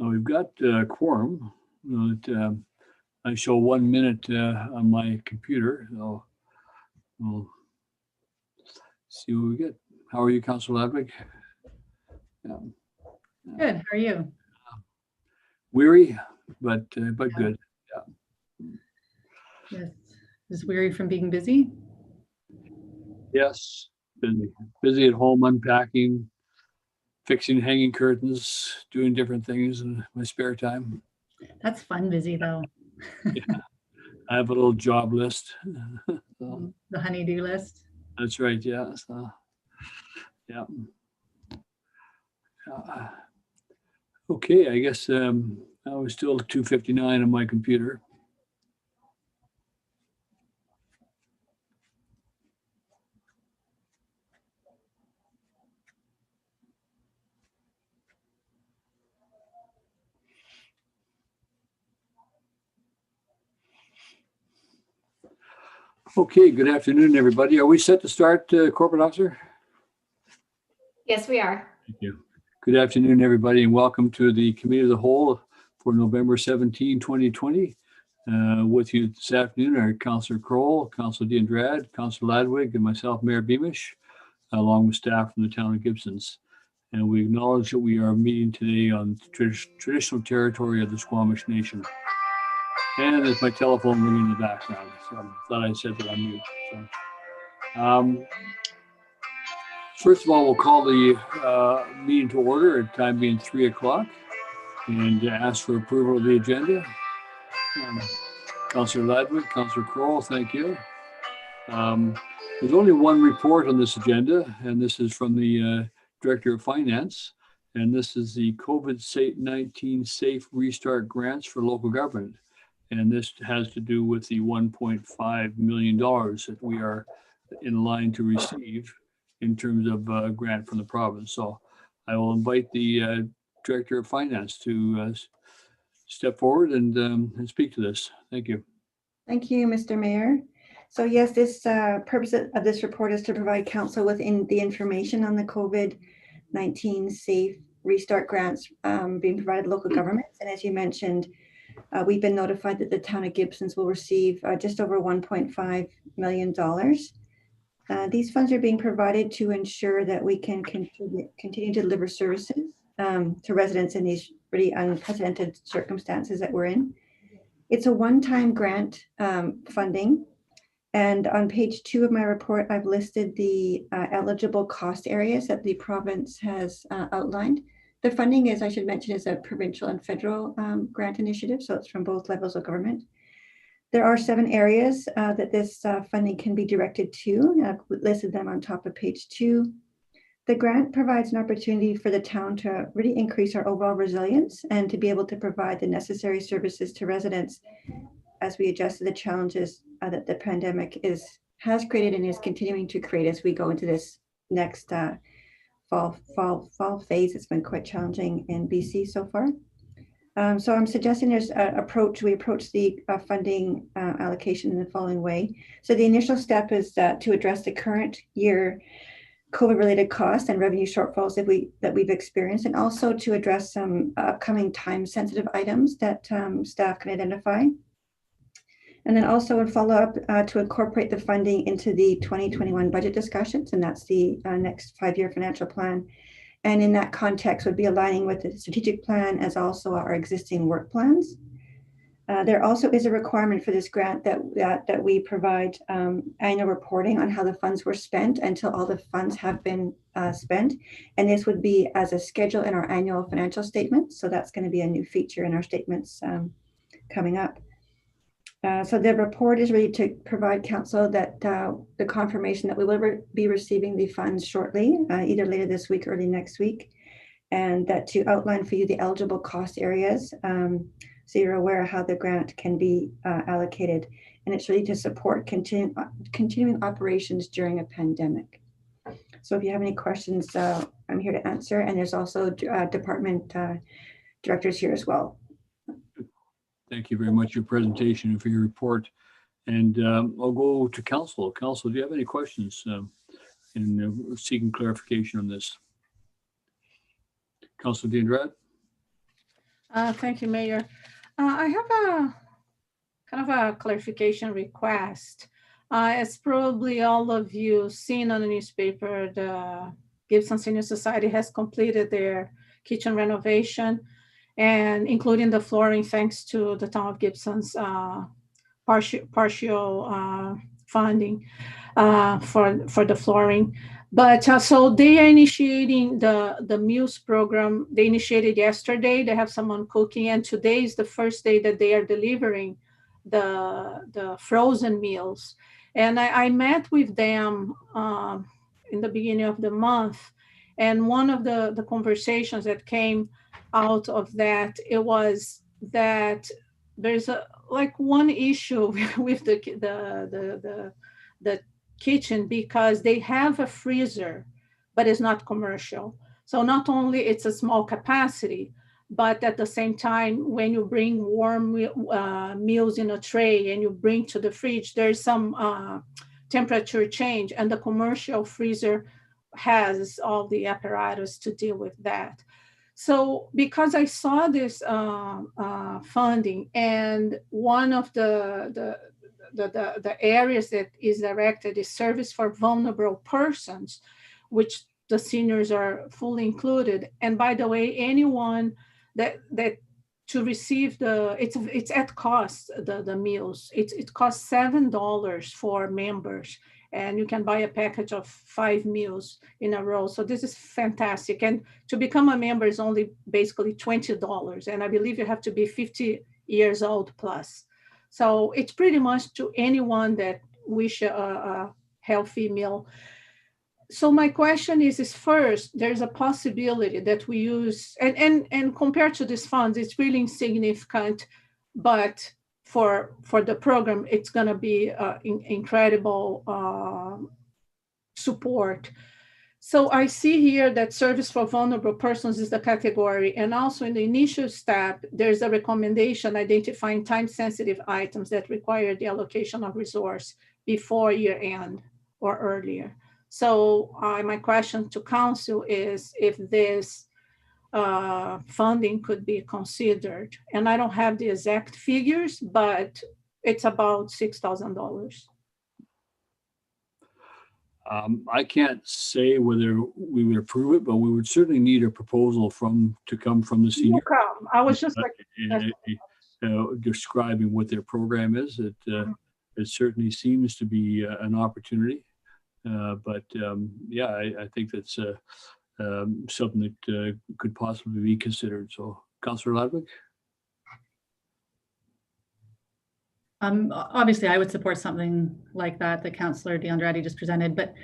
We've got quorum. I show 1 minute on my computer, so we'll see what we get. How are you, Councillor Ladwig? Good. How are you? Weary, but good. Yes. Just weary from being busy? Yes, busy at home, unpacking, fixing hanging curtains, doing different things in my spare time. That's fun busy though. Yeah, I have a little job list. The honey-do list. That's right. Yeah. So, yeah. Okay. I guess I was still 2:59 on my computer. Okay. Good afternoon, everybody. Are we set to start, Corporate Officer? Yes, we are. Thank you. Good afternoon, everybody, and welcome to the Committee of the Whole for November 17, 2020. With you this afternoon are Councillor Kroll, Councillor D'Andrade, Councillor Ladwig, and myself, Mayor Beamish, along with staff from the town of Gibsons. And we acknowledge that we are meeting today on traditional territory of the Squamish Nation. And there's my telephone ringing in the background, so I thought I said that on mute. So, first of all, we'll call the meeting to order at time being 3 o'clock and ask for approval of the agenda. Councillor Ladwig, Councillor Kroll, thank you. There's only one report on this agenda, and this is from the Director of Finance. And this is the COVID-19 Safe Restart Grants for local government. And this has to do with the $1.5 million that we are in line to receive in terms of grant from the province. So I will invite the Director of Finance to step forward and speak to this. Thank you. Thank you, Mr. Mayor. So yes, this purpose of this report is to provide council with the information on the COVID-19 Safe Restart grants being provided to local governments. And as you mentioned, we've been notified that the town of Gibsons will receive just over $1.5 million. These funds are being provided to ensure that we can continue to deliver services to residents in these really unprecedented circumstances that we're in. It's a one-time grant funding. And on page 2 of my report, I've listed the eligible cost areas that the province has outlined. The funding is, I should mention, is a provincial and federal grant initiative, so it's from both levels of government. There are 7 areas that this funding can be directed to. I've listed them on top of page 2. The grant provides an opportunity for the town to really increase our overall resilience and to be able to provide the necessary services to residents as we adjust to the challenges that the pandemic has created and is continuing to create as we go into this next fall phase. It's been quite challenging in BC so far. So I'm suggesting we approach the funding allocation in the following way. So the initial step is to address the current year COVID-related costs and revenue shortfalls that we've experienced, and also to address some upcoming time-sensitive items that staff can identify. And then also in follow-up to incorporate the funding into the 2021 budget discussions, and that's the next 5-year financial plan. And in that context would be aligning with the strategic plan as also our existing work plans. There also is a requirement for this grant that we provide annual reporting on how the funds were spent until all the funds have been spent. And this would be as a schedule in our annual financial statements. So that's going to be a new feature in our statements coming up. So the report is ready to provide council that the confirmation that we will be receiving the funds shortly, either later this week or early next week, and that to outline for you the eligible cost areas so you're aware of how the grant can be allocated. And it's really to support continuing operations during a pandemic. So if you have any questions, I'm here to answer. And there's also department directors here as well. Thank you very much for your presentation and for your report. And I'll go to Council. Council, do you have any questions in seeking clarification on this? Councillor D'Andrade? Thank you, Mayor. I have a kind of a clarification request. As probably all of you seen on the newspaper, the Gibson Senior Society has completed their kitchen renovation, and including the flooring, thanks to the town of Gibson's partial funding for the flooring. But so they are initiating the meals program. They initiated yesterday. They have someone cooking, and today is the first day that they are delivering the frozen meals. And I met with them in the beginning of the month, and one of the conversations that came out of that, it was that there's one issue with the kitchen, because they have a freezer, but it's not commercial. So not only it's a small capacity, but at the same time, when you bring warm meals in a tray and you bring to the fridge, there's some temperature change, and the commercial freezer has all the apparatus to deal with that. So because I saw this funding, and one of the areas that is directed is service for vulnerable persons, which the seniors are fully included. And by the way, anyone that to receive it's at cost, the meals, it costs $7 for members, and you can buy a package of 5 meals in a row. So this is fantastic. And to become a member is only basically $20. And I believe you have to be 50 years old plus. So it's pretty much to anyone that wish a healthy meal. So my question is first, there's a possibility that we use, and compared to these funds, it's really insignificant, but for the program, it's going to be incredible support. So I see here that service for vulnerable persons is the category. And also in the initial step, there's a recommendation identifying time-sensitive items that require the allocation of resource before year end or earlier. So my question to council is if this funding could be considered. And I don't have the exact figures, but it's about $6,000. I can't say whether we would approve it, but we would certainly need a proposal to come from the senior. I was just like describing what their program is. It certainly seems to be an opportunity, but yeah, I think that's something that could possibly be considered. So, Councillor Ladwig. Obviously, I would support something like that Councillor DeAndrade just presented, but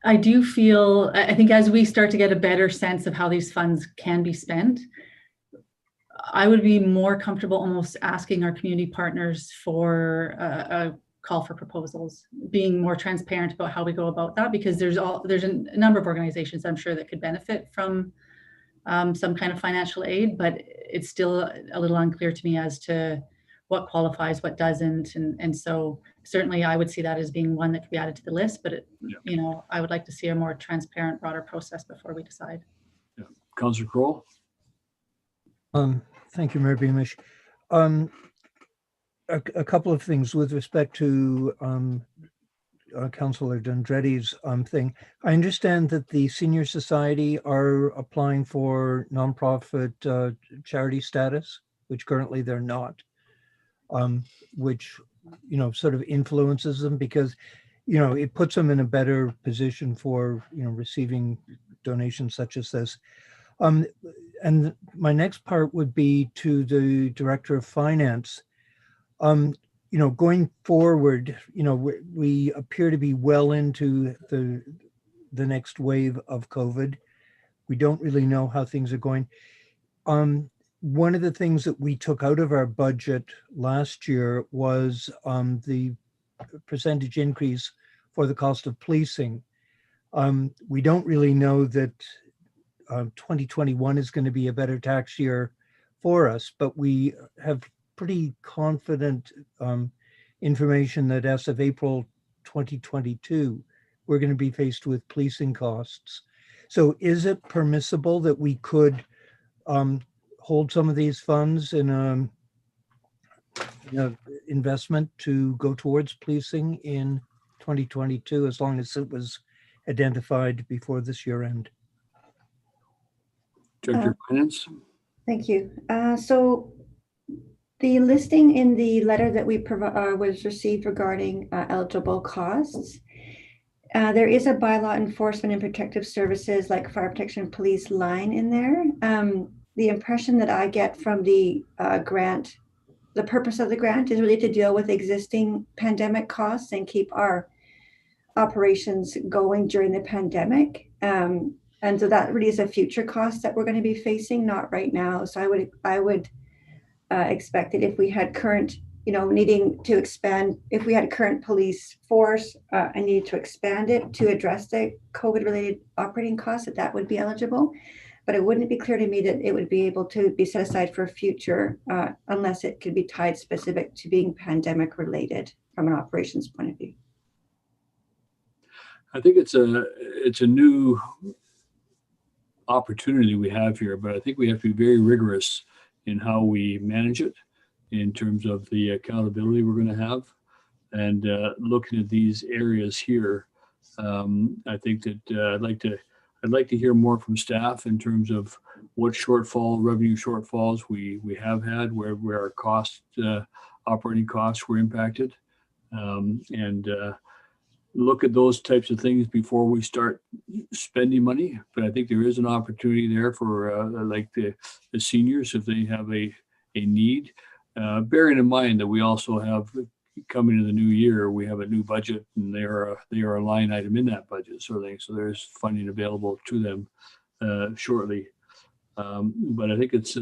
I do feel, I think as we start to get a better sense of how these funds can be spent, I would be more comfortable almost asking our community partners for a call for proposals, being more transparent about how we go about that, because there's a number of organizations I'm sure that could benefit from some kind of financial aid, but it's still a little unclear to me as to what qualifies, what doesn't. And so certainly I would see that as being one that could be added to the list, but you know, I would like to see a more transparent, broader process before we decide. Yeah. Councillor Kroll. Thank you, Mayor Beamish. A couple of things with respect to Councillor D'Andretti's thing. I understand that the Senior Society are applying for nonprofit charity status, which currently they're not. Which, you know, sort of influences them because, you know, it puts them in a better position for, you know, receiving donations such as this. And my next part would be to the Director of Finance. You know, going forward, you know, we appear to be well into the next wave of COVID. We don't really know how things are going. One of the things that we took out of our budget last year was the percentage increase for the cost of policing. We don't really know that 2021 is going to be a better tax year for us, but we have pretty confident information that as of April 2022, we're going to be faced with policing costs. So is it permissible that we could hold some of these funds in a investment to go towards policing in 2022, as long as it was identified before this year end. Director of Finance. Thank you. So the listing in the letter that we was received regarding eligible costs, there is a bylaw enforcement and protective services like fire protection police line in there. The impression that I get from the grant, the purpose of the grant is really to deal with existing pandemic costs and keep our operations going during the pandemic. And so that really is a future cost that we're going to be facing, not right now. So I would expect that if we had current, needing to expand, if we had a current police force and needed to expand it to address the COVID-related operating costs, that would be eligible. But it wouldn't be clear to me that it would be able to be set aside for future unless it could be tied specific to being pandemic related from an operations point of view. I think it's a new opportunity we have here, but I think we have to be very rigorous in how we manage it in terms of the accountability we're going to have. And looking at these areas here, I think that I'd like to hear more from staff in terms of what revenue shortfalls we have had, where our operating costs were impacted, and look at those types of things before we start spending money. But I think there is an opportunity there for like the seniors if they have a need, bearing in mind that we also have coming into the new year, we have a new budget and they are a line item in that budget sort of thing. So there's funding available to them shortly. But I think it's,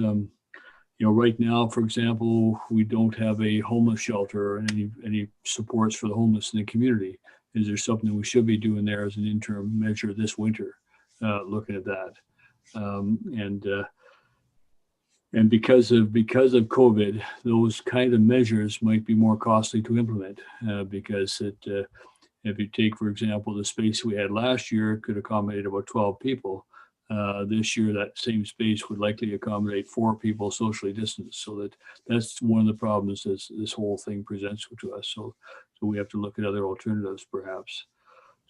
right now, for example, we don't have a homeless shelter or any supports for the homeless in the community. Is there something that we should be doing there as an interim measure this winter, looking at that? And because of COVID, those kind of measures might be more costly to implement because if you take, for example, the space we had last year, it could accommodate about 12 people. This year, that same space would likely accommodate 4 people socially distanced. So that's one of the problems this whole thing presents to us. So we have to look at other alternatives, perhaps.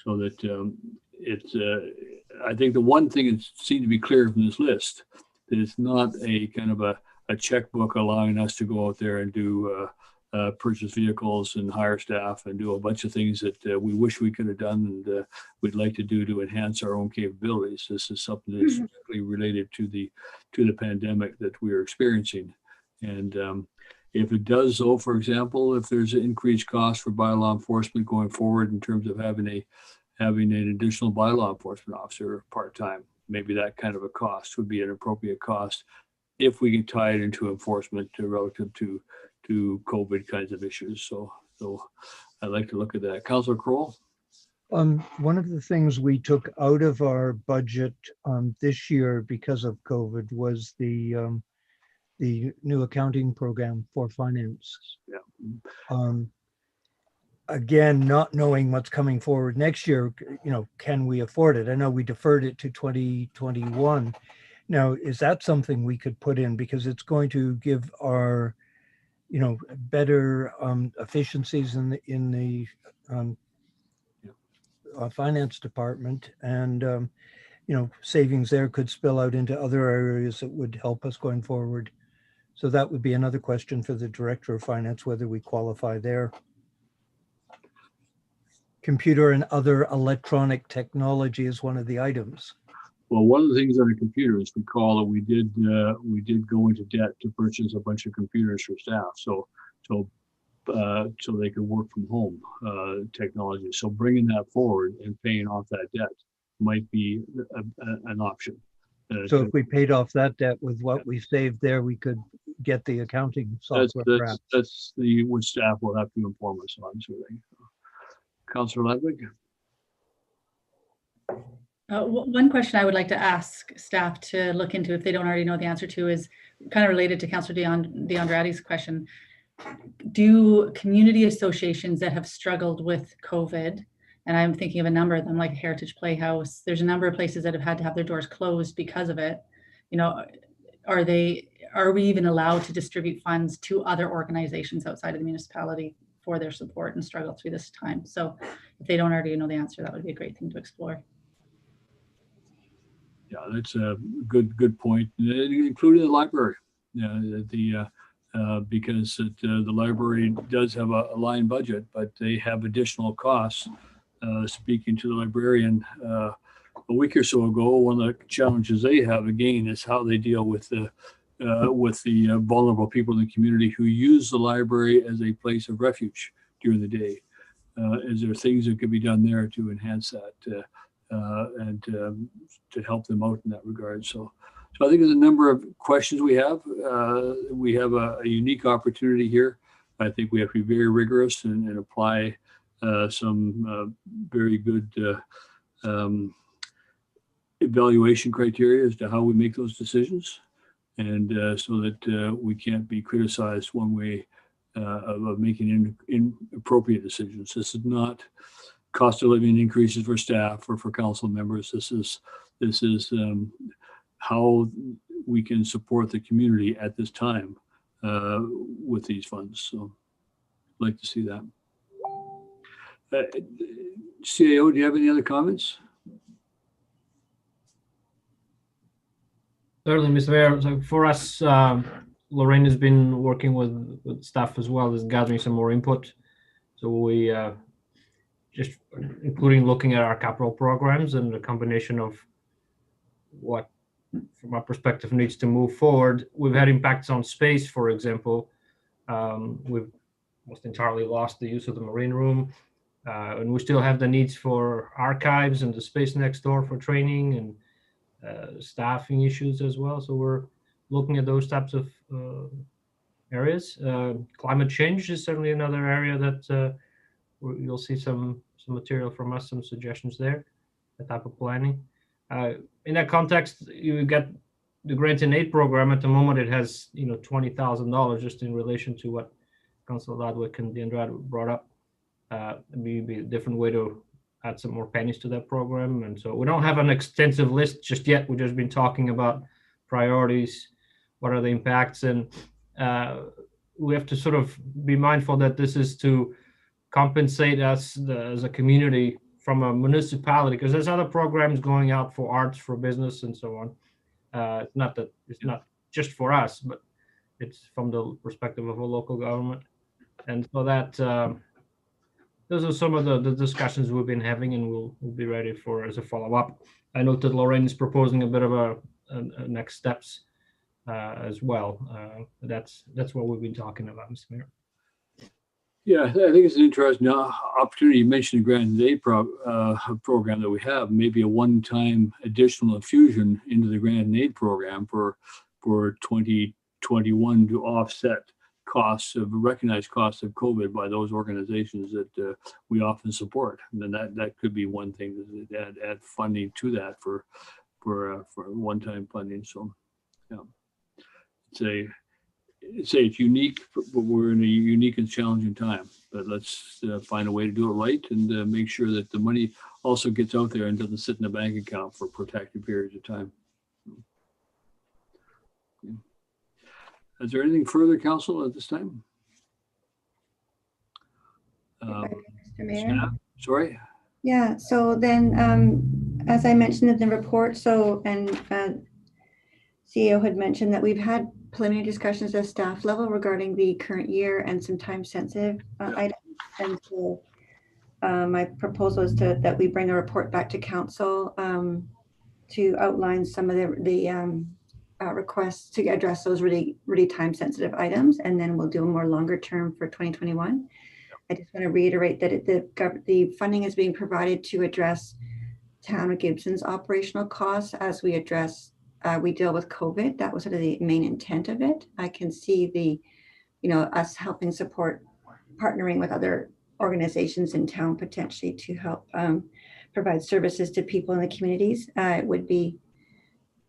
So that I think the one thing that seemed to be clear from this list, that it's not a kind of a checkbook allowing us to go out there and do purchase vehicles and hire staff and do a bunch of things that we wish we could have done and we'd like to do to enhance our own capabilities. This is something that's directly related to the pandemic that we are experiencing. And if it does, though, for example, if there's an increased cost for bylaw enforcement going forward in terms of having an additional bylaw enforcement officer part-time, maybe that kind of a cost would be an appropriate cost if we can tie it into enforcement relative to COVID kinds of issues. So I'd like to look at that. Councillor Kroll? One of the things we took out of our budget this year because of COVID was the new accounting program for finance. Yeah. Again, not knowing what's coming forward next year, can we afford it? I know we deferred it to 2021. Now, is that something we could put in, because it's going to give our, better efficiencies in the finance department, and savings there could spill out into other areas that would help us going forward. So that would be another question for the Director of Finance, whether we qualify there. Computer and other electronic technology is one of the items. Well, one of the things on the computers, recall that we did go into debt to purchase a bunch of computers for staff, so they could work from home technology. So bringing that forward and paying off that debt might be an option. So if we paid off that debt with what we saved there, we could get the accounting software. That's what staff will have to inform us on. Sort of thing. Councillor Ludwig. One question I would like to ask staff to look into, if they don't already know the answer to, is kind of related to Councillor DeAndrade's question. Do community associations that have struggled with COVID, and I'm thinking of a number of them, like Heritage Playhouse, there's a number of places that have had to have their doors closed because of it. are we even allowed to distribute funds to other organizations outside of the municipality for their support and struggle through this time? So if they don't already know the answer, that would be a great thing to explore. Yeah, that's a good point, including the library. Because the library does have a line budget, but they have additional costs. Speaking to the librarian a week or so ago, one of the challenges they have again is how they deal with the vulnerable people in the community who use the library as a place of refuge during the day. Is there things that could be done there to enhance that and to help them out in that regard? So I think there's a number of questions we have. We have a unique opportunity here. I think we have to be very rigorous and apply some very good evaluation criteria as to how we make those decisions, and so that we can't be criticized one way of making inappropriate decisions. This is not cost of living increases for staff or for council members. This is how we can support the community at this time with these funds. So I'd like to see that. CAO, do you have any other comments? Certainly, Mr. Mayor. So for us, Lorraine has been working with staff as well as gathering some more input. So we just including looking at our capital programs and the combination of what, from our perspective, needs to move forward. We've had impacts on space, for example. We've almost entirely lost the use of the Marine Room. And we still have the needs for archives and the space next door for training and staffing issues as well. So we're looking at those types of areas. Climate change is certainly another area that you'll see some material from us, some suggestions there, that type of planning. In that context, you get the grant and aid program. At the moment, it has $20,000 just in relation to what Councilor Ladwick and D'Andrade brought up. Maybe a different way to add some more pennies to that program. And so we don't have an extensive list just yet. We've just been talking about priorities, what are the impacts, and we have to sort of be mindful that this is to compensate us as a community from a municipality, because there's other programs going out for arts, for business, and so on. It's not just for us, but it's from the perspective of a local government. And so that those are some of the discussions we've been having, and we'll be ready for as a follow-up. I know that Lorraine is proposing a bit of a next steps as well. That's what we've been talking about, Mr. Mayor. Yeah, I think it's an interesting opportunity. You mentioned the grant and aid program that we have, maybe a one-time additional infusion into the grant and aid program for 2021 to offset recognized costs of COVID by those organizations that we often support. And then that could be one thing, to add funding to that for one-time funding. So yeah, it's unique, but we're in a unique and challenging time. But let's find a way to do it right and make sure that the money also gets out there and doesn't sit in a bank account for protracted periods of time. Okay. Is there anything further, Council, at this time? Mr. Mayor? Staff? Sorry? Yeah, so then, as I mentioned in the report, CEO had mentioned that we've had preliminary discussions at staff level regarding the current year and some time-sensitive items. And so my proposal is that we bring a report back to council to outline some of the requests to address those really time-sensitive items, and then we'll do a more longer term for 2021. I just want to reiterate that the funding is being provided to address Town of Gibson's operational costs as we deal with COVID. That was sort of the main intent of it. I can see us helping support, partnering with other organizations in town potentially to help provide services to people in the communities.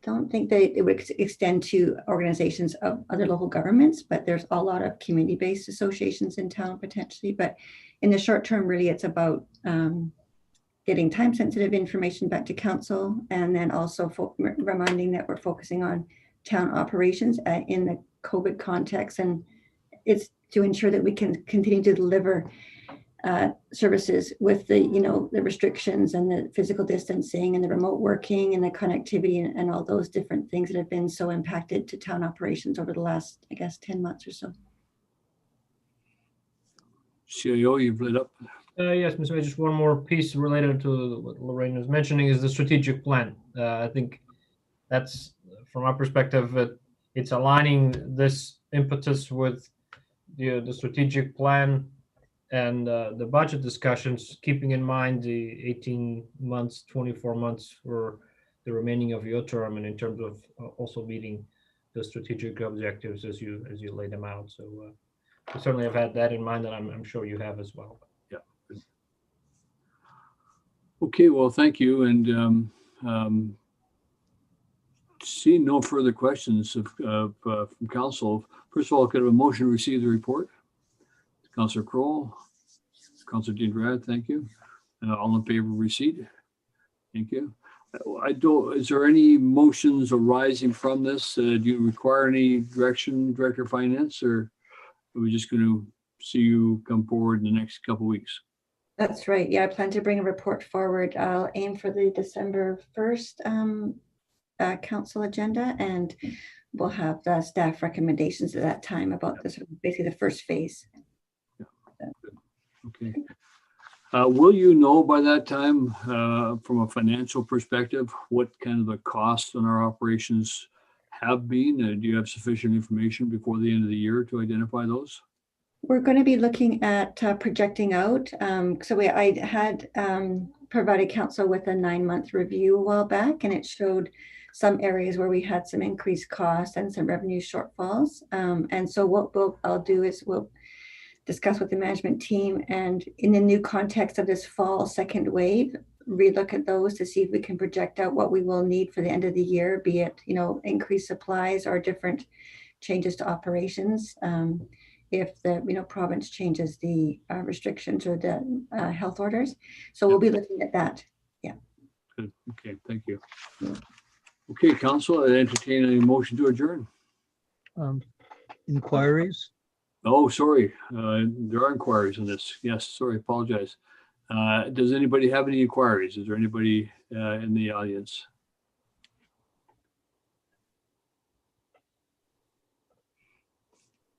Don't think that it would extend to organizations of other local governments, but there's a lot of community-based associations in town potentially. But in the short term, really, it's about getting time-sensitive information back to council, and then also reminding that we're focusing on town operations in the COVID context. And it's to ensure that we can continue to deliver services with the, the restrictions and the physical distancing and the remote working and the connectivity and all those different things that have been so impacted to town operations over the last, I guess, 10 months or so. CIO, you've lit up. Yes, Mr. Mayor, just one more piece related to what Lorraine was mentioning is the strategic plan. I think that's, from our perspective, it's aligning this impetus with the strategic plan and the budget discussions, keeping in mind the 18 months, 24 months for the remaining of your term, and in terms of also meeting the strategic objectives as you lay them out. So we certainly have had that in mind, and I'm sure you have as well. Yeah. Okay, well, thank you. And seeing no further questions from council, first of all, could I have a motion to receive the report? Councillor Kroll, Councillor Diendrad, thank you. All in favor of receipt? Thank you. Is there any motions arising from this? Do you require any direction, Director of Finance, or are we just going to see you come forward in the next couple of weeks? That's right. Yeah, I plan to bring a report forward. I'll aim for the December 1st council agenda, and we'll have the staff recommendations at that time about this, basically the first phase. Okay. Will you know by that time, from a financial perspective, what kind of the costs on our operations have been? Do you have sufficient information before the end of the year to identify those? We're going to be looking at projecting out. I had provided council with a 9-month review a while back, and it showed some areas where we had some increased costs and some revenue shortfalls. And so what I'll do is we'll discuss with the management team, and in the new context of this fall second wave, relook at those to see if we can project out what we will need for the end of the year, be it, increased supplies or different changes to operations. If the province changes the restrictions or the health orders. So we'll be looking at that. Yeah. Good. Okay, thank you. Okay, council, I entertain a motion to adjourn. Inquiries? Oh, sorry. There are inquiries on this. Yes, sorry, apologize. Does anybody have any inquiries? Is there anybody in the audience?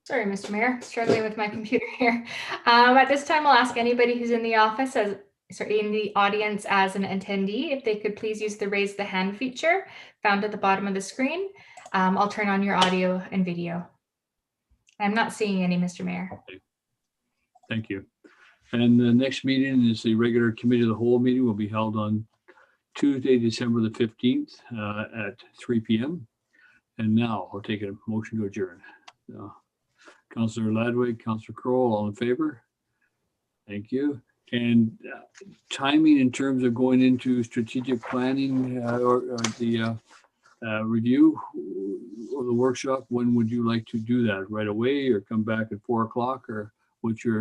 Sorry, Mr. Mayor, struggling with my computer here. At this time, I'll ask anybody who's in the office in the audience as an attendee, if they could please use the raise the hand feature found at the bottom of the screen. I'll turn on your audio and video. I'm not seeing any, Mr. Mayor. Okay. Thank you. And the next meeting is the regular committee of the whole meeting will be held on Tuesday, December the 15th at 3 p.m. And now I'll take a motion to adjourn. Councillor Ladwig, Councillor Kroll, all in favor? Thank you. And timing in terms of going into strategic planning or the review or the workshop, when would you like to do that? Right away, or come back at 4 o'clock, or what's your